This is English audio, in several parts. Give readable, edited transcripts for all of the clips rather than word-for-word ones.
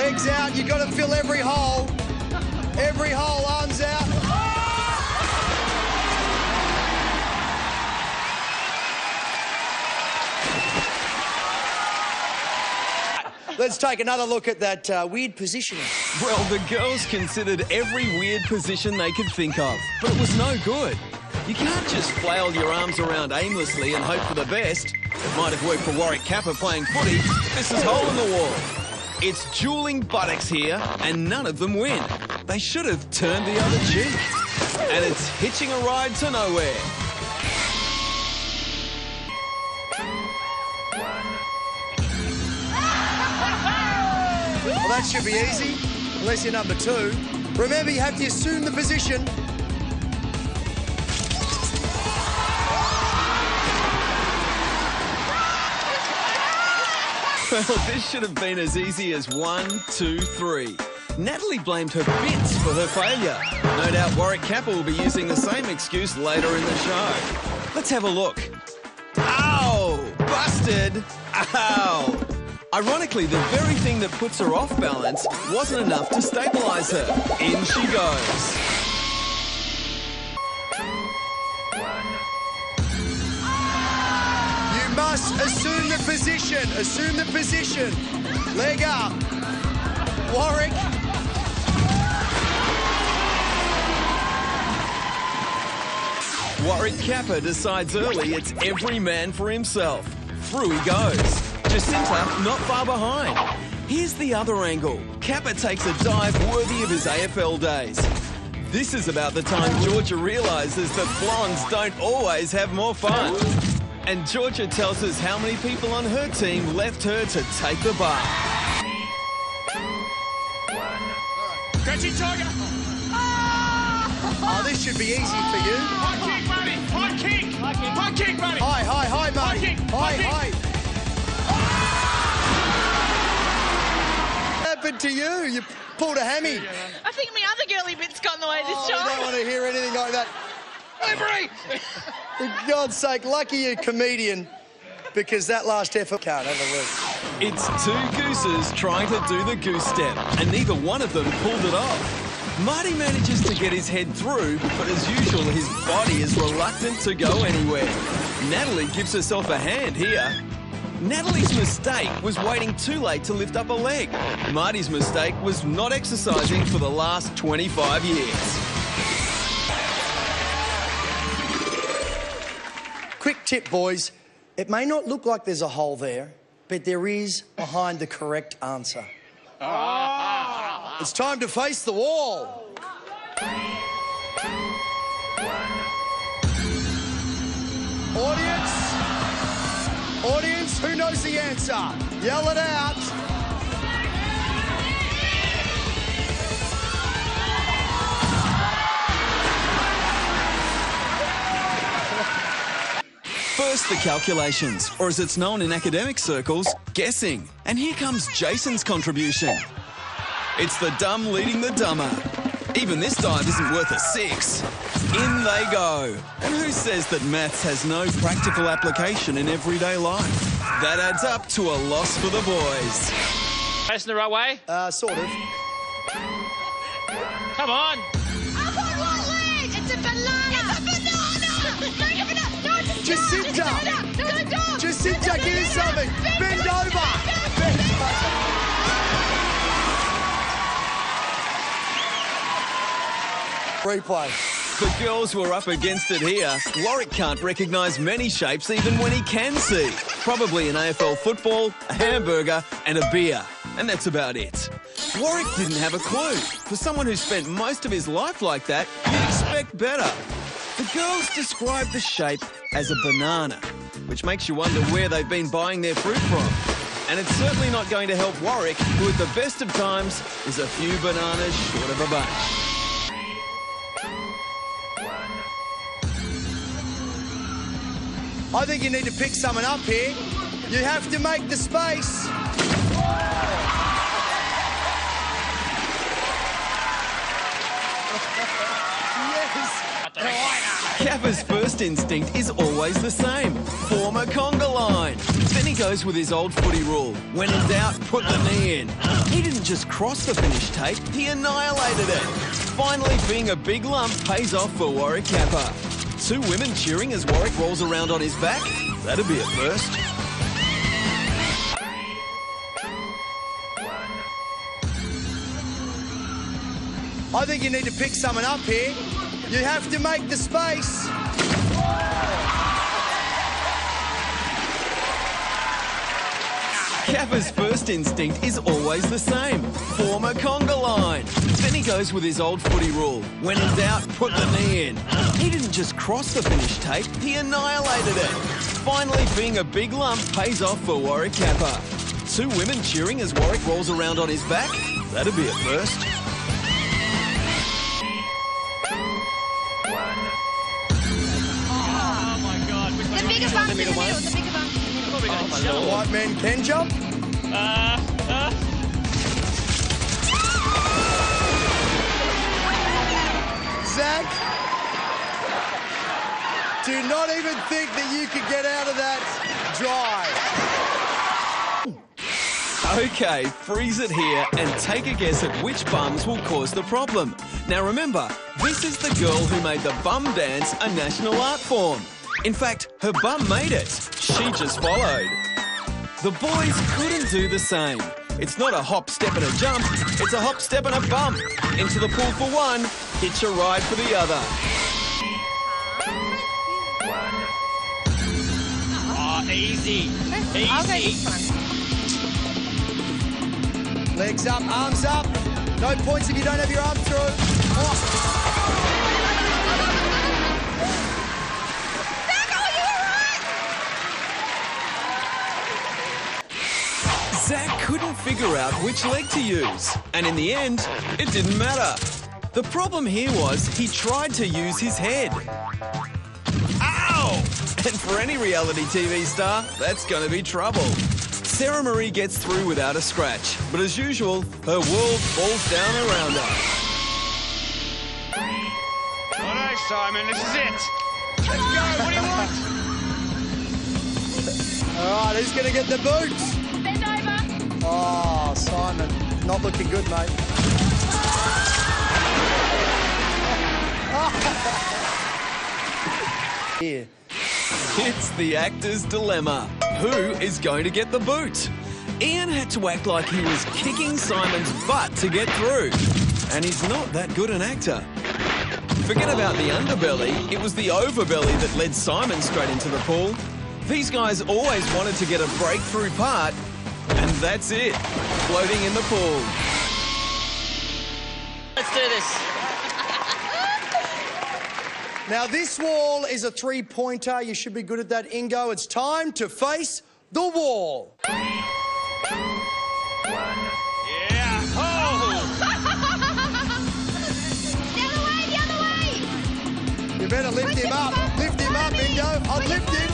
Legs out, you got to fill every hole. Every hole, arms out. Let's take another look at that weird positioning. Well, the girls considered every weird position they could think of, but it was no good. You can't just flail your arms around aimlessly and hope for the best. It might have worked for Warwick Kappa playing footy, but this is hole in the wall. It's dueling buttocks here, and none of them win. They should have turned the other cheek. And it's hitching a ride to nowhere. Well, that should be easy, unless you're number 2. Remember, you have to assume the position. Well, this should have been as easy as 1, 2, 3. Natalie blamed her bits for her failure. No doubt Warwick Kappa will be using the same excuse later in the show. Let's have a look. Ow! Busted! Ow! Ironically, the very thing that puts her off balance wasn't enough to stabilise her. In she goes. You must assume the position. Assume the position. Leg up. Warwick. Warwick Kappa decides early it's every man for himself. Through he goes. Jacinta not far behind. Here's the other angle. Kappa takes a dive worthy of his AFL days. This is about the time Georgia realises that blondes don't always have more fun. And Georgia tells us how many people on her team left her to take the bar. Crouching tiger. Oh, this should be easy for you. High kick, buddy. High kick. High kick, buddy. High, mate. High kick. High. What happened to you? You pulled a hammy. I think my other girly bits got in the way this I time. don't want to hear anything like that. Delivery. For God's sake, lucky you're a comedian, because that last effort can't have a look. It's two gooses trying to do the goose step, and neither one of them pulled it off. Marty manages to get his head through, but as usual, his body is reluctant to go anywhere. Natalie gives herself a hand here. Natalie's mistake was waiting too late to lift up a leg. Marty's mistake was not exercising for the last 25 years. Quick tip, boys. It may not look like there's a hole there, but there is behind the correct answer. It's time to face the wall. Audience, who knows the answer? Yell it out. First, the calculations, or as it's known in academic circles, guessing. And here comes Jason's contribution. It's the dumb leading the dumber. Even this dive isn't worth a 6. In they go. And who says that maths has no practical application in everyday life? That adds up to a loss for the boys. Facing the right way. Sort of. Come on. Up on one leg! It's a banana! It's a banana! No, give it up! No, it's a Jacinta! dog! Jacinta, give us something! Bend over! Bend over! Replay. The girls were up against it here. Warwick can't recognise many shapes even when he can see. Probably an AFL football, a hamburger and a beer. And that's about it. Warwick didn't have a clue. For someone who spent most of his life like that, you'd expect better. The girls described the shape as a banana, which makes you wonder where they've been buying their fruit from. And it's certainly not going to help Warwick, who at the best of times is a few bananas short of a bunch. I think you need to pick someone up here. You have to make the space. Yes. Kappa's first instinct is always the same. Form a conga line. Then he goes with his old footy rule. When in doubt, put the knee in. He didn't just cross the finish tape, he annihilated it. Finally, being a big lump pays off for Warwick Kappa. 2 women cheering as Warwick rolls around on his back? That'd be a first. I think you need to pick someone up here. You have to make the space. Kappa's first instinct is always the same. Form a conga line. Then he goes with his old footy rule. When in doubt, put the knee in. He didn't just cross the finish tape, he annihilated it. Finally, being a big lump pays off for Warwick Kappa. 2 women cheering as Warwick rolls around on his back? That'd be a first. Oh my God. Which The bigger bumps in the middle, the bigger bumps in the middle. Probably going to jump. White man can jump. Zach, do not even think that you could get out of that dry. Okay, freeze it here and take a guess at which bums will cause the problem. Now remember, this is the girl who made the bum dance a national art form. In fact, her bum made it. She just followed. The boys couldn't do the same. It's not a hop, step and a jump, it's a hop, step and a bump. Into the pool for one, hitch a ride for the other. Oh, easy. I'll go Easy. this one. Legs up, arms up. No points if you don't have your arm through. Oh. Zach couldn't figure out which leg to use, and in the end, it didn't matter. The problem here was he tried to use his head. Ow! And for any reality TV star, that's going to be trouble. Sarah Marie gets through without a scratch, but as usual, her world falls down around her. All right, Simon, this is it. Let's go. What do you want? All right, who's going to get the boots? Bend over. Oh, Simon, not looking good, mate. Here. It's the actor's dilemma. Who is going to get the boot? Ian had to act like he was kicking Simon's butt to get through. And he's not that good an actor. Forget about the underbelly, it was the overbelly that led Simon straight into the pool. These guys always wanted to get a breakthrough part, and that's it, floating in the pool. Let's do this. Now, this wall is a 3-pointer. You should be good at that, Ingo. It's time to face the wall. Yeah. Oh. The other way, the other way. You better lift him up. Lift him up, Ingo. I'll lift him.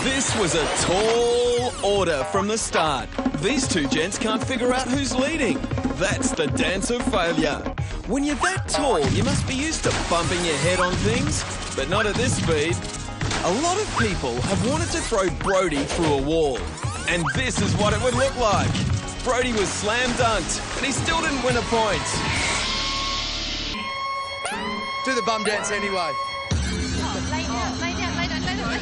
This was a tall order from the start. These two gents can't figure out who's leading. That's the dance of failure. When you're that tall, you must be used to bumping your head on things, but not at this speed. A lot of people have wanted to throw Brody through a wall, and this is what it would look like. Brody was slam dunked, and he still didn't win a point. Do the bum dance anyway. Lay down, lay down, lay down, lay down.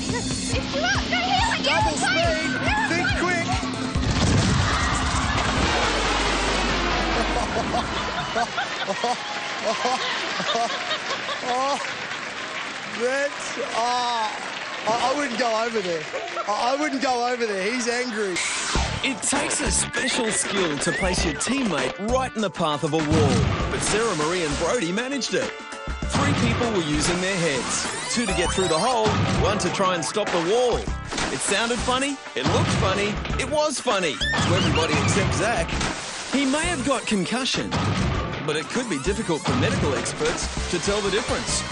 Lift you up. Go here. Double speed. Think quick. I wouldn't go over there. I wouldn't go over there. He's angry. It takes a special skill to place your teammate right in the path of a wall, but Sarah Marie and Brody managed it. 3 people were using their heads. 2 to get through the hole, 1 to try and stop the wall. It sounded funny, it looked funny, it was funny to everybody except Zach. He may have got concussion, but it could be difficult for medical experts to tell the difference.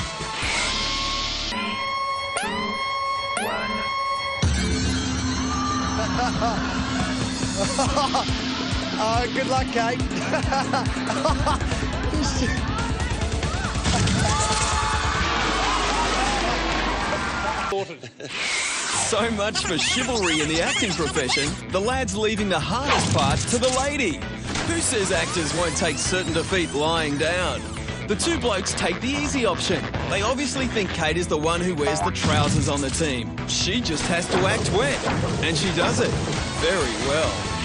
Oh, good luck, Kate. So much for chivalry in the acting profession. The lad's leaving the hardest parts to the lady. Who says actors won't take certain defeat lying down? The two blokes take the easy option. They obviously think Kate is the one who wears the trousers on the team. She just has to act wet. And she does it very well.